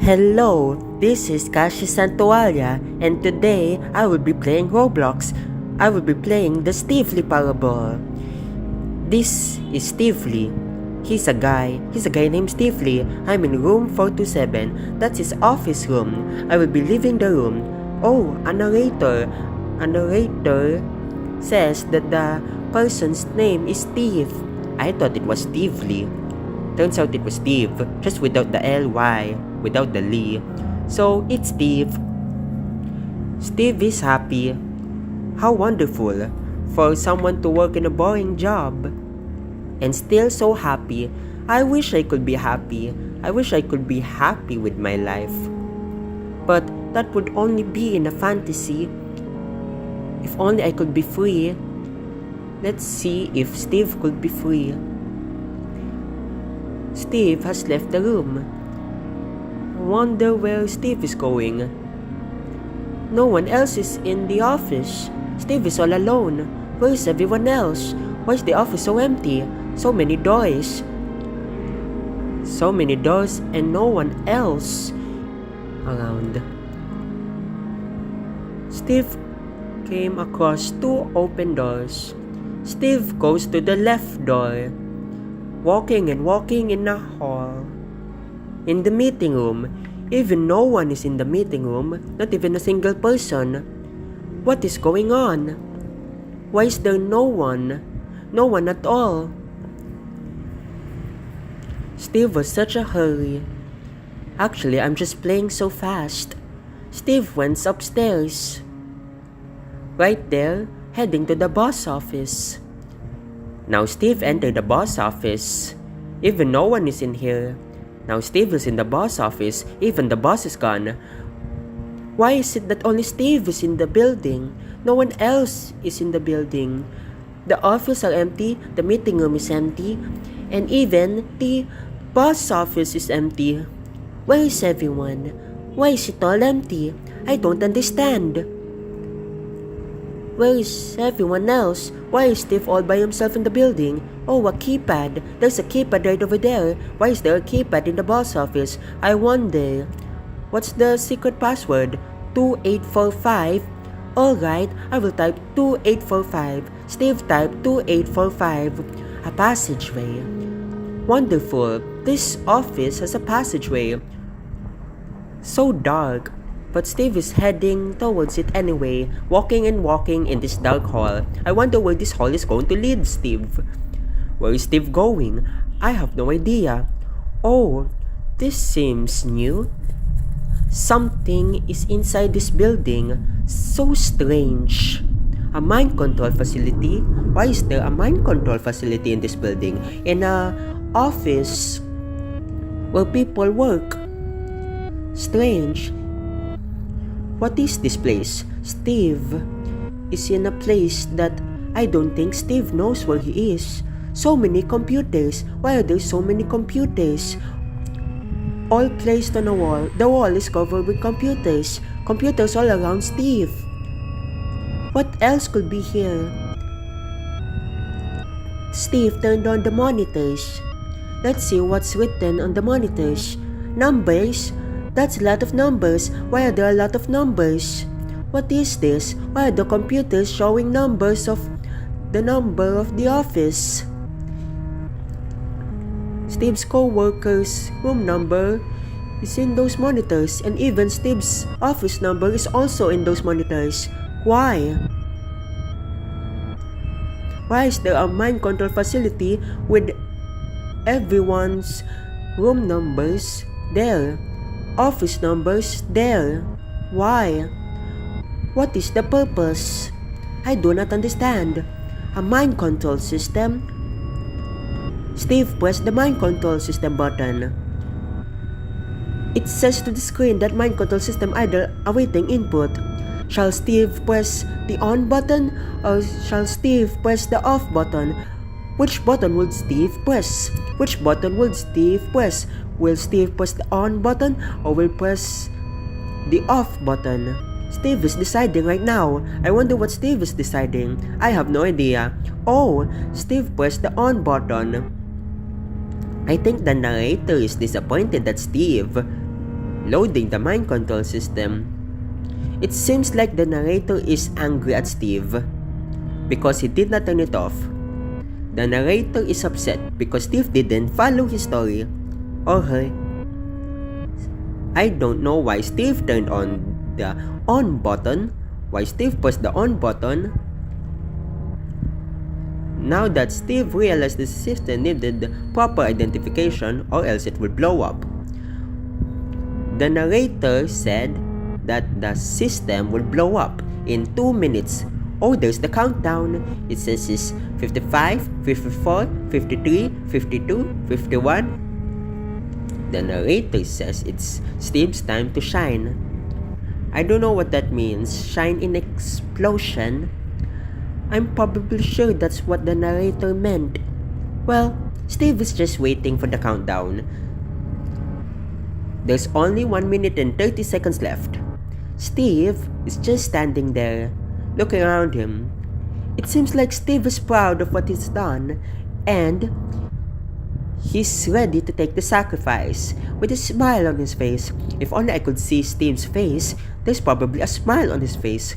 Hello, this is Kashi Santualia, and today I will be playing Roblox. I will be playing the Steve Lee Parable. This is Steve Lee. He's a guy named Steve Lee. I'm in room 427. That's his office room. I will be leaving the room. Oh, a narrator. A narrator says that the person's name is Steve. I thought it was Steve Lee. Turns out it was Steve, just without the L-Y, without the Lee. So, it's Steve. Steve is happy. How wonderful for someone to work in a boring job and still so happy. I wish I could be happy. I wish I could be happy with my life. But that would only be in a fantasy. If only I could be free. Let's see if Steve could be free. Steve has left the room. Wonder where Steve is going. No one else is in the office. Steve is all alone. Where is everyone else? Why is the office so empty? So many doors. So many doors and no one else around. Steve came across two open doors. Steve goes to the left door. Walking and walking in a hall. In the meeting room, even no one is in the meeting room, not even a single person. What is going on? Why is there no one? No one at all. Steve was such a hurry. Actually, I'm just playing so fast. Steve went upstairs. Right there, heading to the boss office. Now Steve entered the boss office. Even no one is in here. Now Steve is in the boss office. Even the boss is gone. Why is it that only Steve is in the building? No one else is in the building. The office are empty. The meeting room is empty. And even the boss office is empty. Where is everyone? Why is it all empty? I don't understand. Where is everyone else? Why is Steve all by himself in the building? Oh, a keypad. There's a keypad right over there. Why is there a keypad in the boss office? I wonder. What's the secret password? 2845. Alright, I will type 2845. Steve typed 2845. A passageway. Wonderful. This office has a passageway. So dark. But Steve is heading towards it anyway, walking and walking in this dark hall. I wonder where this hall is going to lead Steve. Where is Steve going? I have no idea. Oh, this seems new. Something is inside this building. So strange. A mind control facility? Why is there a mind control facility in this building? In a office where people work. Strange. What is this place? Steve is in a place that I don't think Steve knows where he is. So many computers. Why are there so many computers? All placed on a wall. The wall is covered with computers. Computers all around Steve. What else could be here? Steve turned on the monitors. Let's see what's written on the monitors. Numbers. That's a lot of numbers. Why are there a lot of numbers? What is this? Why are the computers showing numbers of the number of the office? Steve's co-worker's room number is in those monitors, and even Steve's office number is also in those monitors. Why? Why is there a mind control facility with everyone's room numbers there? Office numbers there. Why? What is the purpose? I do not understand. A mind control system? Steve pressed the mind control system button. It says to the screen that mind control system idle awaiting input. Shall Steve press the on button or shall Steve press the off button? Which button would Steve press? Which button would Steve press? Will Steve press the on button or will press the off button? Steve is deciding right now. I wonder what Steve is deciding. I have no idea. Oh, Steve pressed the on button. I think the narrator is disappointed that Steve Loading the mind control system. It seems like the narrator is angry at Steve because he did not turn it off. The narrator is upset because Steve didn't follow his story or her. I don't know why Steve turned on the on button, why Steve pressed the on button. Now that Steve realized the system needed proper identification or else it would blow up. The narrator said that the system will blow up in 2 minutes. Oh, there's the countdown. It says it's 55, 54, 53, 52, 51. The narrator says it's Steve's time to shine. I don't know what that means. Shine in explosion? I'm probably sure that's what the narrator meant. Well, Steve is just waiting for the countdown. There's only 1 minute and 30 seconds left. Steve is just standing there, looking around him. It seems like Steve is proud of what he's done, and he's ready to take the sacrifice with a smile on his face. If only I could see Steve's face, there's probably a smile on his face.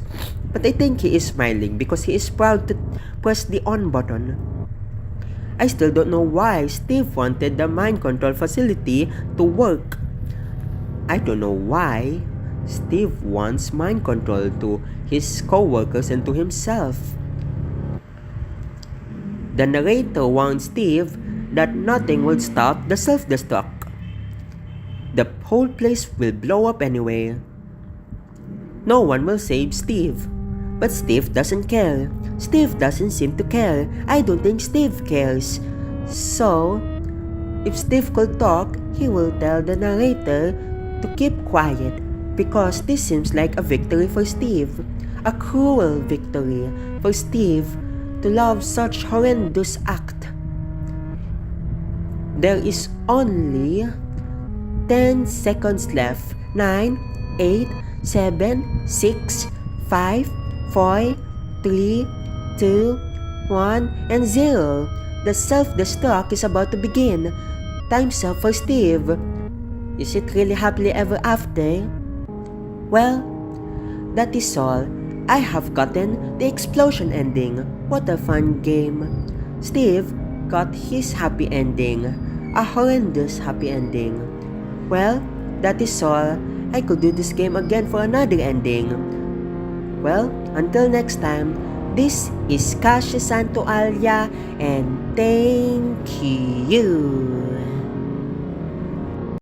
But I think he is smiling because he is proud to press the on button. I still don't know why Steve wanted the mind control facility to work. I don't know why Steve wants mind control to his co-workers and to himself. The narrator warns Steve that nothing will stop the self-destruct. The whole place will blow up anyway. No one will save Steve. But Steve doesn't care. Steve doesn't seem to care. I don't think Steve cares. So, if Steve could talk, he will tell the narrator to keep quiet because this seems like a victory for Steve. A cruel victory for Steve to love such horrendous act. There is only 10 seconds left. 9, 8, 7, 6, 5, 4, 3, 2, 1, and 0. The self-destruct is about to begin. Time's up for Steve. Is it really happily ever after? Well, that is all. I have gotten the explosion ending. What a fun game. Steve got his happy ending. A horrendous happy ending. Well, that is all. I could do this game again for another ending. Well, until next time, this is Kasia Santo Alia and thank you.